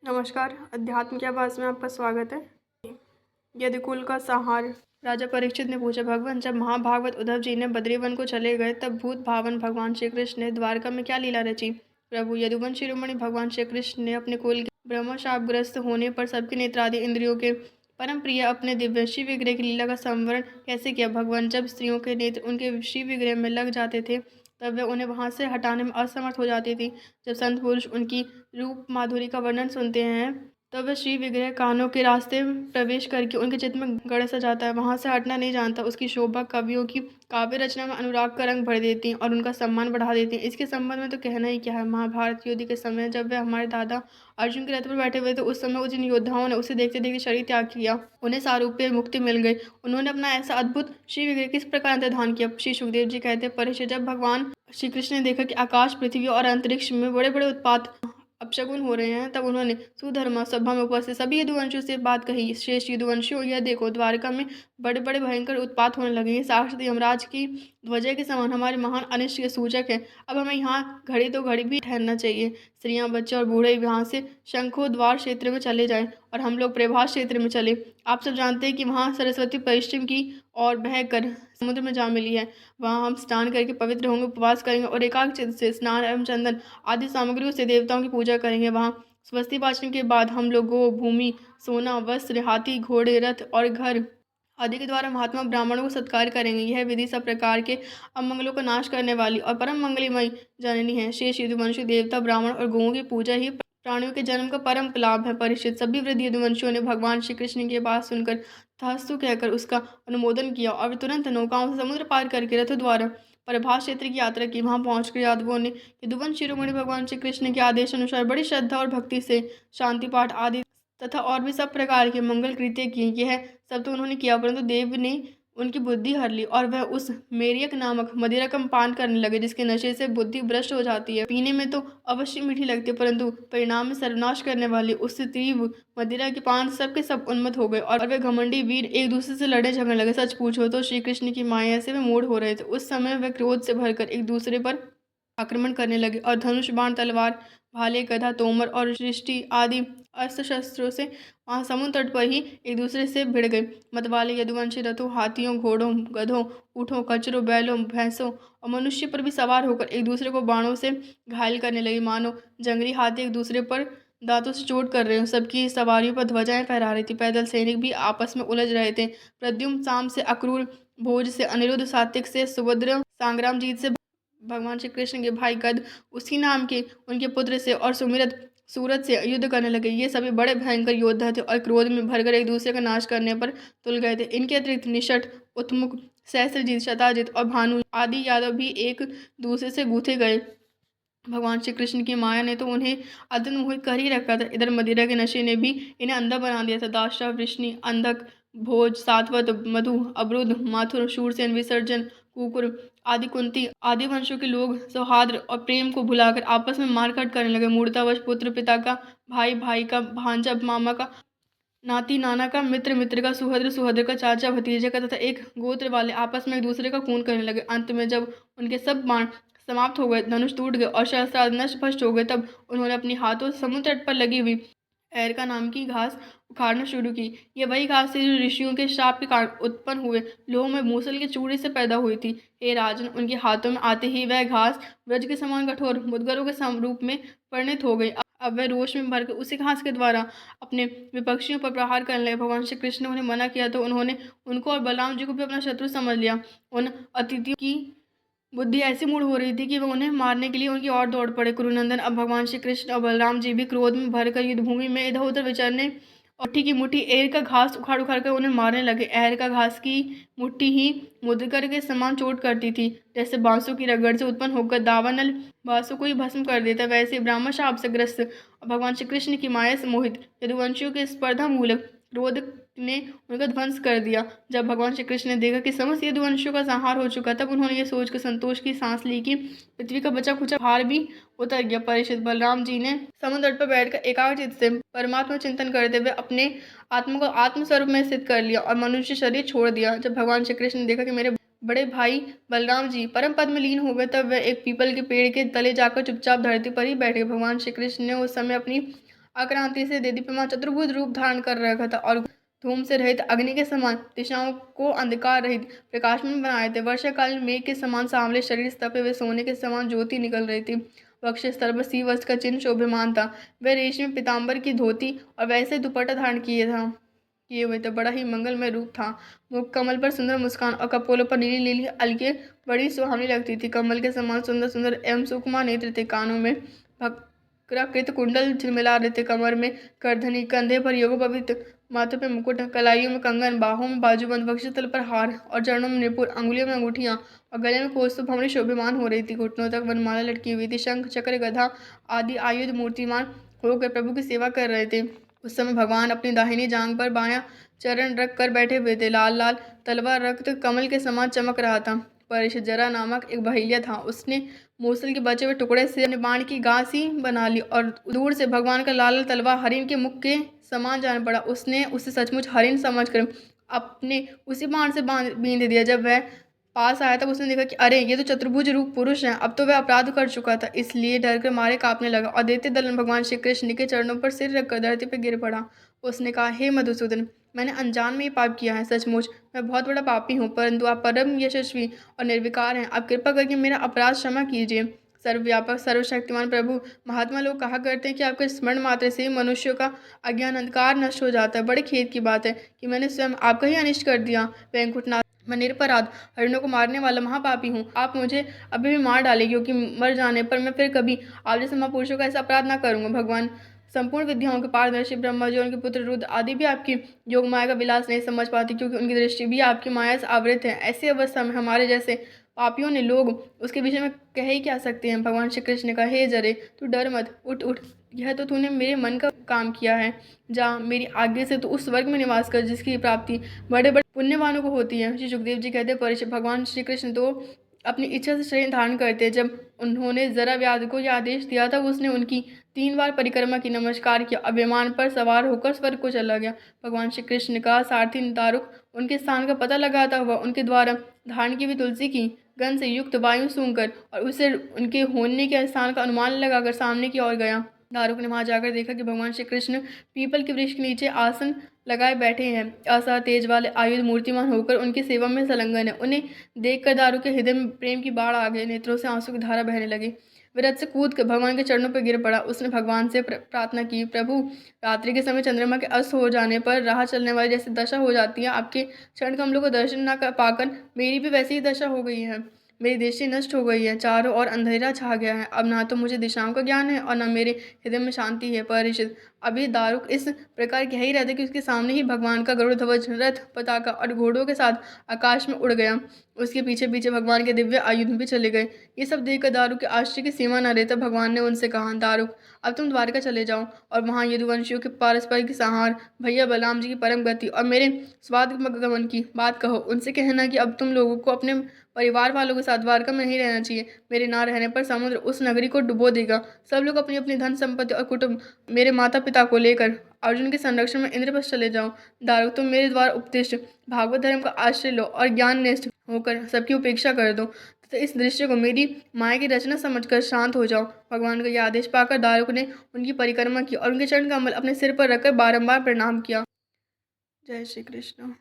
नमस्कार। अध्यात्म के आवाज में आपका स्वागत है। यदुकुल का संहार। राजा परीक्षित ने पूछा, भगवान, जब महाभागवत उद्धव जी ने बद्रीवन को चले गए तब भूत भावन भगवान श्री कृष्ण ने द्वारका में क्या लीला रची? प्रभु, यदुवंश शिरोमणि भगवान श्री कृष्ण ने अपने कुल के ब्रह्मशापग्रस्त होने पर सबके नेत्रादि इंद्रियों के परम प्रिय अपने दिव्य शिव विग्रह की लीला का संवरण कैसे किया? भगवान, जब स्त्रियों के नेत्र उनके शिव विग्रह में लग जाते थे तब वे उन्हें वहां से हटाने में असमर्थ हो जाती थी। जब संत पुरुष उनकी रूप माधुरी का वर्णन सुनते हैं तब वह श्री विग्रह कानों के रास्ते प्रवेश करके उनके चित्त में गड़ सा जाता है, वहां से हटना नहीं जानता। उसकी शोभा कवियों की काव्य रचना में अनुराग का रंग भर देती है और उनका सम्मान बढ़ा देती है। इसके संबंध में तो कहना ही क्या है। महाभारत युद्ध के समय जब वे हमारे दादा अर्जुन के रथ पर बैठे हुए थे, उस समय जिन योद्धाओं ने उसे देखते देखते शरीर त्याग किया, उन्हें सारूप्य मुक्ति मिल गई। उन्होंने अपना ऐसा अद्भुत श्री विग्रह किस प्रकार अंतर्धान किया? श्री सुखदेव जी कहते हैं, परीक्षित, जब भगवान श्री कृष्ण ने देखा कि आकाश, पृथ्वी और अंतरिक्ष में बड़े बड़े उत्पात अपशगुन हो रहे हैं, तब उन्होंने सुधर्मा सभा में उपस्थित सभी यदुवंशियों से बात कही। श्रेष्ठ यदुवंशियों, यह देखो, द्वारका में बड़े बड़े भयंकर उत्पात होने लगे हैं। साक्षात यमराज की ध्वजा के समान हमारे महान अनिष्ट के सूचक है। अब हमें यहाँ घड़ी तो घड़ी भी ठहरना चाहिए। स्त्रियां, बच्चे और बूढ़े यहाँ से शंखो द्वार क्षेत्र में चले जाएं और हम लोग प्रभास क्षेत्र में चले। आप सब जानते हैं कि वहाँ सरस्वती पश्चिम की और बह कर समुद्र में जा मिली है। वहाँ हम स्नान करके पवित्र होंगे, उपवास करेंगे और एकाग्र चित्त से स्नान एवं चंदन आदि सामग्रियों से देवताओं की पूजा करेंगे। वहाँ स्वस्ति वाचन के बाद हम लोग गो, भूमि, सोना, वस्त्र, हाथी, घोड़े, रथ और घर आदि के द्वारा महात्मा ब्राह्मणों को सत्कार करेंगे। यह विधि सब प्रकार के अमंगलों का नाश करने वाली और परम मंगलमयी जननी है। शेष यदुवंशी देवता, ब्राह्मण और गौओं की पूजा ही प्राणियों के जन्म का परम लाभ है। परीक्षित, सभी वृद्ध यदुवंशियों ने भगवान श्री कृष्ण की बात सुनकर तथास्तु कहकर उसका अनुमोदन किया और वे तुरंत नौकाओं से समुद्र पार करके रथों द्वारा प्रभास क्षेत्र की यात्रा की। वहां पहुंचकर यादवों ने यदुवंश शिरोमणि भगवान श्री कृष्ण के आदेश अनुसार बड़ी श्रद्धा और भक्ति से शांति पाठ आदि तथा और भी सब प्रकार के मंगल कृत्य किए। यह सब तो उन्होंने किया, परंतु देव ने उनकी बुद्धि हर ली और वह उस मेरियक नामक मदिरा का पान करने लगे, जिसके नशे से बुद्धि भ्रष्ट हो जाती है। पीने में तो अवश्य मीठी लगती है, परंतु परिणाम में सर्वनाश करने वाली उससे तीव्र मदिरा के पान सबके सब उन्मत्त हो गए और वे घमंडी वीर एक दूसरे से लड़ने झगड़ने लगे। सच पूछो तो श्री कृष्ण की माया से वे मूड हो रहे थे। उस समय वे क्रोध से भरकर एक दूसरे पर आक्रमण करने लगे और धनुष, बाण, तलवार, भाले, गदा, तोमर और सृष्टि आदि अस्त्र शस्त्रों से वहां समुद्र तट पर ही एक दूसरे से भिड़ गए। मतवाले यदुवंशी रथों, हाथियों, घोड़ों, गधों, ऊँटों, कचरों, बैलों, भैंसों और मनुष्य पर भी सवार होकर एक दूसरे को बाणों से घायल करने लगे, मानो जंगली हाथी एक दूसरे पर दांतों से चोट कर रहे हो। सबकी सवारियों पर ध्वजाएं फहरा रही थी। पैदल सैनिक भी आपस में उलझ रहे थे। प्रद्युम्न साम से अक्रूर, भोज से अनिरुद्ध, सात्विक से सुभद्र, संग्रामजीत से भगवान श्री कृष्ण के भाई गद, उसी नाम के उनके पुत्र से और सुमिरत सूरत से युद्ध करने लगे। ये सभी बड़े भयंकर योद्धा थे और क्रोध में भरकर एक दूसरे का नाश करने पर तुल गए थे। इनके अतिरिक्त निषट, उत्मुख, सहस्त्रजीत, शताजीत और भानु आदि यादव भी एक दूसरे से गूथे गए। भगवान श्री कृष्ण की माया ने तो उन्हें अत्यंत मोहित कर ही रखा था। इधर मदिरा के नशे ने भी इन्हें अंधा बना दिया था। दाशा, वृष्णि, अंधक, भोज, सातवत, मधु, अवरुद्ध, माथुर, शूरसेन, विसर्जन, कुकुर आदि कुंती आदि वंशों के लोग सौहार्द और प्रेम को भुलाकर आपस में मारकाट करने लगे। मूर्तावश पुत्र पिता का, भाई भाई का, भांजा मामा का, नाती नाना का, मित्र मित्र का, सुहद्र सुहद्र का, चाचा भतीजे का तथा एक गोत्र वाले आपस में एक दूसरे का खून करने लगे। अंत में जब उनके सब बाण समाप्त हो गए, धनुष टूट गए और शस्त्र आदि नष्ट भ्रष्ट हो गए, तब उन्होंने अपने हाथों से समुद्र तट पर लगी हुई एरका नाम की घास उखाड़ना शुरू की। ये वही घास थी जो ऋषियों के शाप के कारण उत्पन्न हुए लोह में मूसल के चूड़े से पैदा हुई थी। हे राजन, उनके हाथों में आते ही वह घास वज्र के समान कठोर मुद्गरों के रूप में परिणित हो गई। अब वह रोष में भरकर उसी घास के द्वारा अपने विपक्षियों पर प्रहार करने लगे। भगवान श्री कृष्ण ने उन्हें मना किया तो उन्होंने उनको और बलराम जी को भी अपना शत्रु समझ लिया। उन अतिथियों की बुद्धि ऐसी मूड हो रही थी कि वह उन्हें मारने के लिए उनकी ओर दौड़ पड़े। कुरुनंदन, अब भगवान श्री कृष्ण और बलराम जी भी क्रोध में भरकर युद्धभूमि में इधर उधर विचरने और मुट्ठी की मुट्ठी एर का घास उखाड़ उखाड़ कर उन्हें मारने लगे। एर का घास की मुट्ठी ही मुद्गर के समान चोट करती थी। जैसे बांसों की रगड़ से उत्पन्न होकर दावानल बांसों को ही भस्म कर देता, वैसे ब्राह्मण शाप से ग्रस्त और भगवान श्री कृष्ण की माया से मोहित यदुवंशियों के स्पर्धा मूलक क्रोध ने उनका ध्वंस कर दिया। जब भगवान श्री कृष्ण ने देखा कि समस्त यदुवंशियों का संहार हो चुका, तब उन्होंने ये सोचकर संतोष की सांस ली कि पृथ्वी का बचा खुचा भार भी उतर गया। परीक्षित, बलराम जी ने समुद्र तट पर बैठकर एकाग्रचित्त से परमात्मा चिंतन करते हुए अपने आत्मा को आत्मस्वरूप में स्थित कर लिया और मनुष्य शरीर छोड़ दिया। जब भगवान श्री कृष्ण ने देखा कि मेरे बड़े भाई बलराम जी परम पद में लीन हो गए, तब वह एक पीपल के पेड़ के तले जाकर चुपचाप धरती पर ही बैठ गए। भगवान श्री कृष्ण ने उस समय अपनी आक्रांति से देदीप्यमान चतुर्भुज रूप धारण कर रखा था और धूम से रहित अग्नि के समान दिशाओं को अंधकार रहित प्रकाशमान बनाए थे। वर्षा काल में मेघ के समान सांवले शरीर, तपे हुए सोने के समान ज्योति निकल रही थी। वक्ष स्तर पर सी वस्त्र का चिन्ह शोभमान था। वह रेशमी पीताम्बर की धोती और वैसे दुपट्टा धारण किए हुए थे। बड़ा ही मंगलमय रूप था। मुख कमल पर सुंदर मुस्कान और कपोलों पर नीली नीली अलके बड़ी सुहावनी लगती थी। कमल के समान सुंदर सुंदर एवं सुकुमार नेत्र थे। कानों में भक्राकृत कुंडल झिलमिला रहे थे। कमर में करधनी, कंधे पर योगोपवीत, माथे पे मुकुट, कलाइयों में कंगन, बाहों में बाजूबंद, वक्षस्थल पर हार और चरणों में निपुर, अंगुलियों में अंगूठियां और गले में कौस्तुभ भमरी शोभिमान हो रही थी। घुटनों तक वनमाला लटकी हुई थी। शंख, चक्र, गदा आदि आयुध मूर्तिमान होकर प्रभु की सेवा कर रहे थे। उस समय भगवान अपनी दाहिनी जांघ पर बायां चरण रख कर बैठे हुए थे। लाल लाल तलवार रक्त कमल के समान चमक रहा था। परीक्षित जरा नामक एक बहेलिया था। उसने मूसल के बचे हुए टुकड़े से अपने बाण की गांसी बना ली और दूर से भगवान का लाल तलवार हरिण के मुख के समान जान पड़ा। उसने उसे सचमुच हरिण समझकर अपने उसी बाण से बींध दिया। जब वह पास आया तब उसने देखा कि अरे, ये तो चतुर्भुज रूप पुरुष है। अब तो वह अपराध कर चुका था, इसलिए डर कर मारे कांपने लगा और दैत्य दल भगवान श्री कृष्ण के चरणों पर सिर रखकर धरती पर गिर पड़ा। उसने कहा, हे मधुसूदन, मैंने अनजान में ये पाप किया है। सचमुच मैं बहुत बड़ा पापी हूँ, परंतु आप परम यशस्वी और निर्विकार हैं। आप कृपा करके मेरा अपराध क्षमा कीजिए। सर्वव्यापक सर्वशक्तिमान प्रभु, महात्मा लोग कहा करते हैं कि आपके स्मरण मात्र से ही मनुष्यों का अज्ञान अंधकार नष्ट हो जाता है। बड़े खेद की बात है कि मैंने स्वयं आपका ही अनिष्ट कर दिया। वैकुंठनाथ, मैं निरपराध हरिणों को मारने वाला महापापी हूँ। आप मुझे अभी भी मार डाले, क्योंकि मर जाने पर मैं फिर कभी आप जैसे महापुरुषों का ऐसा अपराध ना करूँगा। भगवान संपूर्ण विद्याओं के पारदर्शी ब्रह्मा जी और उनके पुत्र रुद्र आदि भी आपकी योग माया का विलास नहीं समझ पाती, क्योंकि उनकी दृष्टि भी आपकी माया से आवृत है। ऐसी अवस्था में हमारे जैसे पापियों ने लोग उसके विषय में कह ही क्या सकते हैं। भगवान श्री कृष्ण ने कहा, हे जरे, तू डर मत, उठ उठ, यह तो तूने मेरे मन का काम किया है। जा, मेरी आज्ञा से तू उस स्वर्ग में निवास कर जिसकी प्राप्ति बड़े बड़े पुण्यवानों को होती है। श्री सुखदेव जी कहते हैं, परीक्षित, भगवान श्री कृष्ण तो अपनी इच्छा से शरीर धारण करते हैं। जब उन्होंने जरा व्याध को यह आदेश दिया था, उसने उनकी 3 बार परिक्रमा की, नमस्कार किया और विमान पर सवार होकर स्वर्ग को चला गया। भगवान श्री कृष्ण का सारथी दारुक उनके स्थान का पता लगाता हुआ उनके द्वारा धारण की हुई तुलसी की गंध से युक्त वायु सूंघकर और उसे उनके होने के स्थान का अनुमान लगाकर सामने की ओर गया। दारुक ने वहां जाकर देखा कि भगवान श्री कृष्ण पीपल के वृक्ष के नीचे आसन लगाए बैठे हैं। असह तेज वाले आयुध मूर्तिमान होकर उनकी सेवा में संलग्न है। उन्हें देखकर दारुक के हृदय में प्रेम की बाढ़ आ गई। नेत्रों से आंसू की धारा बहने लगी। विरत से कूद कर भगवान के चरणों पर गिर पड़ा। उसने भगवान से प्रार्थना की, प्रभु, रात्रि के समय चंद्रमा के अस्त हो जाने पर राह चलने वाली जैसी दशा हो जाती है, आपके चरण कमलों को दर्शन न कर पाकर मेरी भी वैसी ही दशा हो गई है। मेरी दृष्टि नष्ट हो गई है। चारों ओर अंधेरा छा गया है। अब ना तो मुझे दिशाओं का ज्ञान है और न मेरे हृदय में शांति है। परीक्षित, अभी दारुक इस प्रकार कह ही रहते कि उसके सामने ही भगवान का गरुड़ ध्वज, रथ, पताका और घोड़ों के साथ आकाश में उड़ गया। उसके पीछे पीछे भगवान के दिव्य आयुध भी चले गए। ये सब देखकर दारुक के आश्चर्य की सीमा न रहता। भगवान ने उनसे कहा, दारुक, अब तुम द्वारका चले जाओ और वहाँ यदुवंशियों के पारस्परिक संहार, भैया बलराम जी की परम गति और मेरे स्वागमन की बात कहो। उनसे कहना कि अब तुम लोगों को अपने परिवार वालों के साथ द्वारका में नहीं रहना चाहिए। मेरे ना रहने पर समुद्र उस नगरी को डुबो देगा। सब लोग अपनी अपनी धन संपत्ति और कुटुंब, मेरे माता पिता को लेकर अर्जुन के संरक्षण में इंद्रप्रस्थ चले जाओ। दारुक, तुम मेरे द्वारा उपदिष्ट भागवत धर्म का आश्रय लो और ज्ञान निष्ठ होकर सबकी उपेक्षा कर दो तथा इस दृश्य को मेरी माया की रचना समझकर शांत हो जाओ। भगवान का यह आदेश पाकर दारुक ने उनकी परिक्रमा की और उनके चरण कमल अपने सिर पर रखकर बारंबार प्रणाम किया। जय श्री कृष्ण।